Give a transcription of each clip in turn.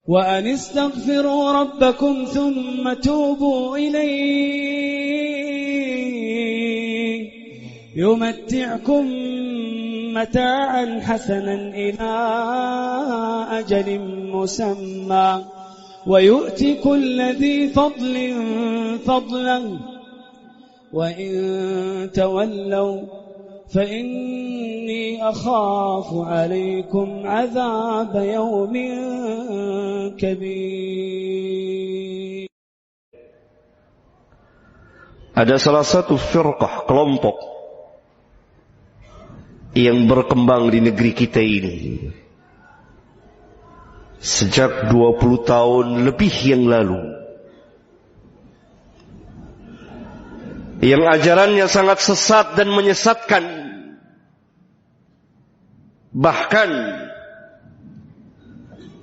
وأن استغفروا ربكم ثم توبوا إليه يمتعكم متاعا حسنا إلى أجل مسمى ويؤتي كل ذي فضل فضله وإن تولوا فإني أخاف عليكم عذاب يوم كبير. Ada salah satu firqah, kelompok yang berkembang di negeri kita ini sejak 20 tahun lebih yang lalu, yang ajarannya sangat sesat dan menyesatkan. Bahkan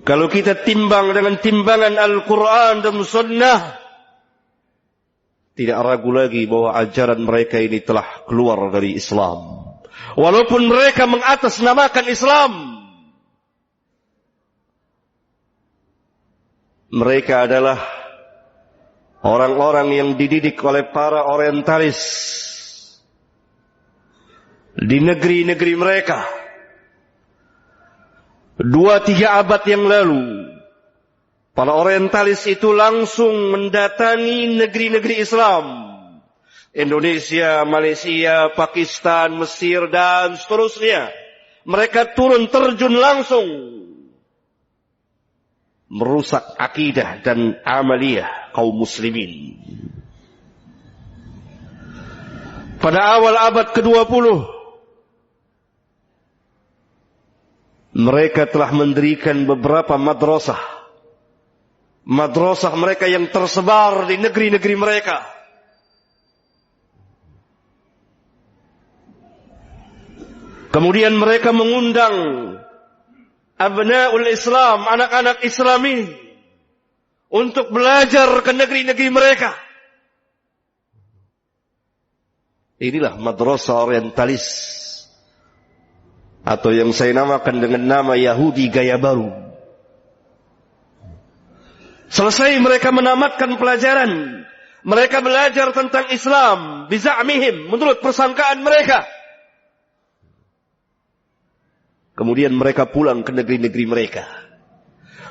kalau kita timbang dengan timbangan Al-Quran dan Sunnah, tidak ragu lagi bahwa ajaran mereka ini telah keluar dari Islam. Walaupun mereka mengatasnamakan Islam, mereka adalah orang-orang yang dididik oleh para orientalis di negeri-negeri mereka 2-3 abad yang lalu. Para orientalis itu langsung mendatangi negeri-negeri Islam, Indonesia, Malaysia, Pakistan, Mesir, dan seterusnya. Mereka turun terjun langsung merusak akidah dan amaliyah kaum muslimin. Pada awal abad ke-20, mereka telah mendirikan beberapa madrasah mereka yang tersebar di negeri-negeri mereka. Kemudian mereka mengundang abnaul Islam, anak-anak Islami, untuk belajar ke negeri-negeri mereka. Inilah madrasah orientalis, atau yang saya namakan dengan nama Yahudi gaya baru. Selesai mereka menamatkan pelajaran, mereka belajar tentang Islam biza'mihim, menurut persangkaan mereka. Kemudian mereka pulang ke negeri-negeri mereka,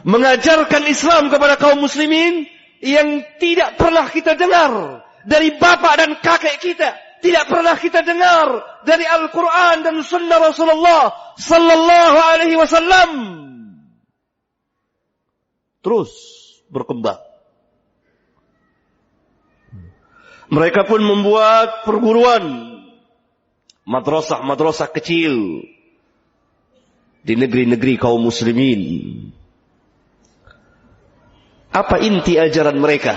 mengajarkan Islam kepada kaum muslimin yang tidak pernah kita dengar dari bapak dan kakek kita, tidak pernah kita dengar dari Al-Quran dan Sunnah Rasulullah Sallallahu Alaihi Wasallam. Terus berkembang. Mereka pun membuat perguruan, madrasah kecil di negeri-negeri kaum muslimin. Apa inti ajaran mereka?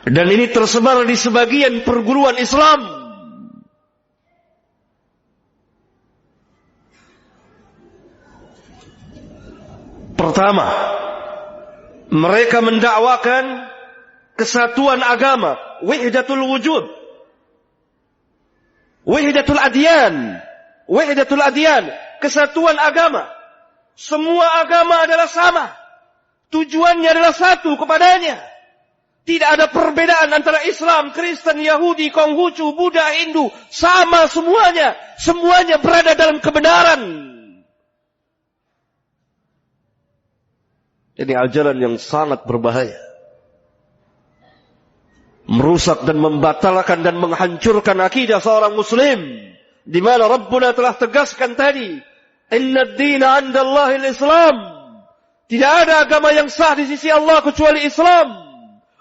Dan ini tersebar di sebagian perguruan Islam. Pertama, mereka mendakwakan kesatuan agama, wahdatul wujud, wahdatul adyan, kesatuan agama. Semua agama adalah sama, tujuannya adalah satu kepadanya. Tidak ada perbedaan antara Islam, Kristen, Yahudi, Konghucu, Buddha, Hindu, sama semuanya. Semuanya berada dalam kebenaran. Ini ajaran yang sangat berbahaya, merusak dan membatalkan dan menghancurkan akidah seorang muslim, di mana Rabbuna telah tegaskan tadi, inna ad-dina 'inda Allahil Islam. Tidak ada agama yang sah di sisi Allah kecuali Islam.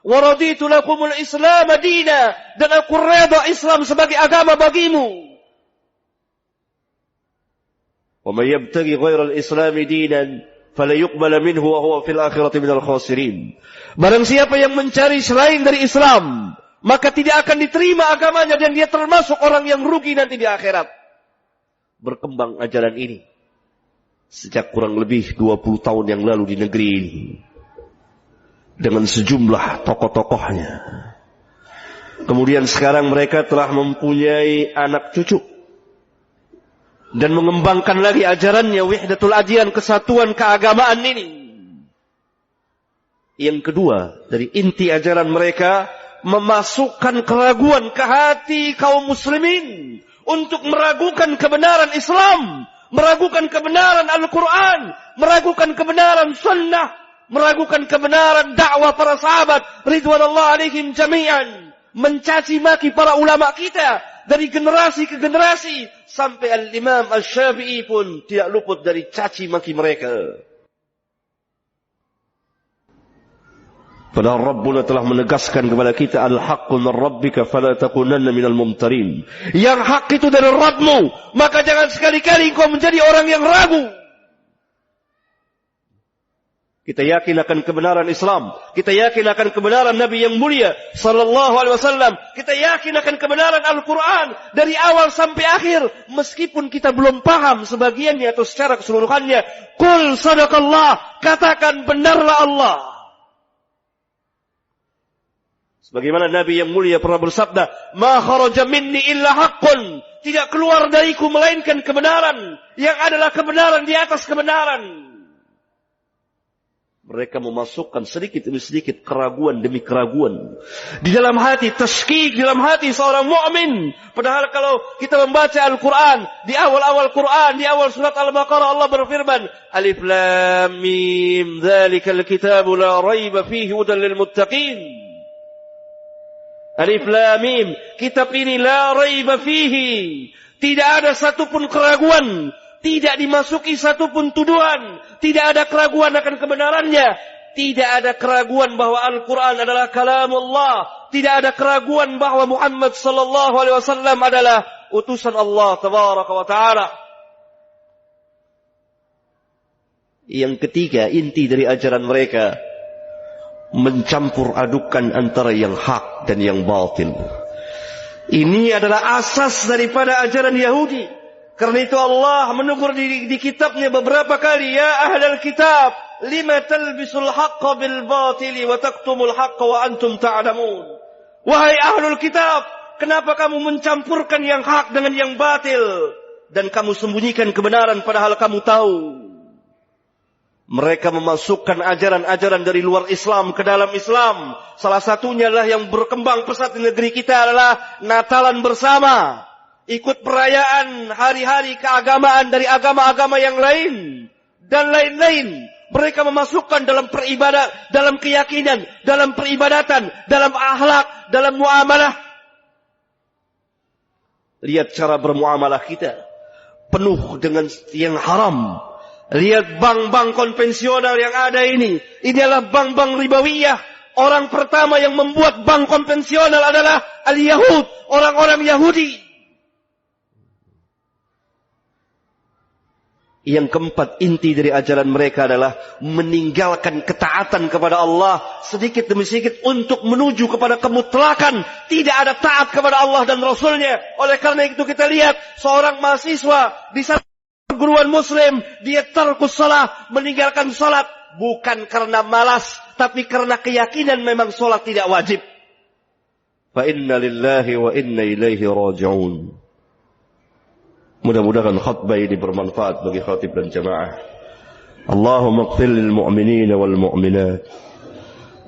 Wa raditu lakumul Islam dina, dan aku redha Islam sebagai agama bagimu. Wa may yabtaghi ghairal Islam dinan fala yuqbala minhu wa huwa fil akhirati minal khasirin. Barang siapa yang mencari selain dari Islam, maka tidak akan diterima agamanya dan dia termasuk orang yang rugi nanti di akhirat. Berkembang ajaran ini sejak kurang lebih 20 tahun yang lalu di negeri ini, dengan sejumlah tokoh-tokohnya. Kemudian sekarang mereka telah mempunyai anak cucu. dan mengembangkan lagi ajarannya wahdatul adyan, kesatuan keagamaan ini. Yang kedua, dari inti ajaran mereka, memasukkan keraguan ke hati kaum muslimin untuk meragukan kebenaran Islam, meragukan kebenaran Al-Quran, meragukan kebenaran sunnah, meragukan kebenaran dakwah para sahabat ridwanullah alaihim jami'an, mencaci maki para ulama kita dari generasi ke generasi, sampai Al-Imam Al-Syafi'i pun tidak luput dari caci maki mereka. Padahal Rabbuna telah menegaskan kepada kita, al-haqqu min rabbika fala takunanna minal mumtarin. Yang hak itu dari Rabbmu, maka jangan sekali-kali engkau menjadi orang yang ragu. Kita yakin akan kebenaran Islam, kita yakin akan kebenaran Nabi yang mulia sallallahu alaihi wasallam, kita yakin akan kebenaran Al-Quran dari awal sampai akhir, meskipun kita belum paham sebagiannya atau secara keseluruhannya. Qul sadaqallah, katakan benarlah Allah. Sebagaimana Nabi yang mulia pernah bersabda, ma kharaja minni illa haqqun, tidak keluar dariku melainkan kebenaran, yang adalah kebenaran di atas kebenaran. Mereka memasukkan sedikit demi sedikit keraguan demi keraguan di dalam hati, tashkik di dalam hati seorang mukmin. Padahal kalau kita membaca Al-Quran, di awal-awal Quran, di awal surat Al-Baqarah, Allah berfirman, Alif Lam Mim, dzalikal kitabu la raiba fihi hudan lil muttaqin. Alif Lam Mim, kitab ini la raiba fihi, tidak ada satupun keraguan, tidak dimasuki satupun tuduhan, tidak ada keraguan akan kebenarannya, tidak ada keraguan bahwa Al-Quran adalah kalamullah, tidak ada keraguan bahwa Muhammad sallallahu alaihi wasallam adalah utusan Allah tabaraka wa taala. Yang ketiga, inti dari ajaran mereka, mencampur adukan antara yang hak dan yang batil. Ini adalah asas daripada ajaran Yahudi. Karena itu Allah menegur di kitabnya beberapa kali, ya ahlal kitab, lima talbisul haqqa bil batili wa taktumul haqqa wa antum ta'lamun. Wahai ahlul kitab, kenapa kamu mencampurkan yang hak dengan yang batil dan kamu sembunyikan kebenaran padahal kamu tahu? Mereka memasukkan ajaran-ajaran dari luar Islam ke dalam Islam. Salah satunya adalah yang berkembang pesat di negeri kita adalah Natalan bersama. Ikut perayaan hari-hari keagamaan dari agama-agama yang lain dan lain-lain. Mereka memasukkan dalam peribadat, dalam keyakinan, dalam peribadatan, dalam akhlak, dalam muamalah. Lihat cara bermuamalah kita, penuh dengan yang haram. Lihat bank-bank konvensional yang ada ini. Ini adalah bank-bank ribawiyah. Orang pertama yang membuat bank konvensional adalah al-Yahud, orang-orang Yahudi. Yang keempat, inti dari ajaran mereka adalah meninggalkan ketaatan kepada Allah sedikit demi sedikit untuk menuju kepada kemutlakan. Tidak ada taat kepada Allah dan Rasulnya. Oleh karena itu kita lihat seorang mahasiswa di satu perguruan muslim, dia tarkus salat, meninggalkan salat. Bukan karena malas, tapi karena keyakinan memang salat tidak wajib. Fa inna lillahi wa inna ilaihi raji'un. Mudah-mudahan khutbah ini bermanfaat bagi khatib dan jamaah. Allahumma ighfir lil mu'minin wal mu'minat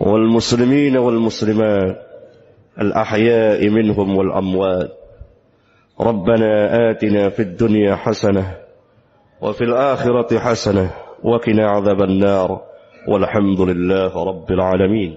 wal muslimin wal muslimat al ahya'i minhum wal amwat. Rabbana atina fid dunya hasanah wa fil akhirati hasanah wa qina adzaban nar. Walhamdulillahi rabbil alamin.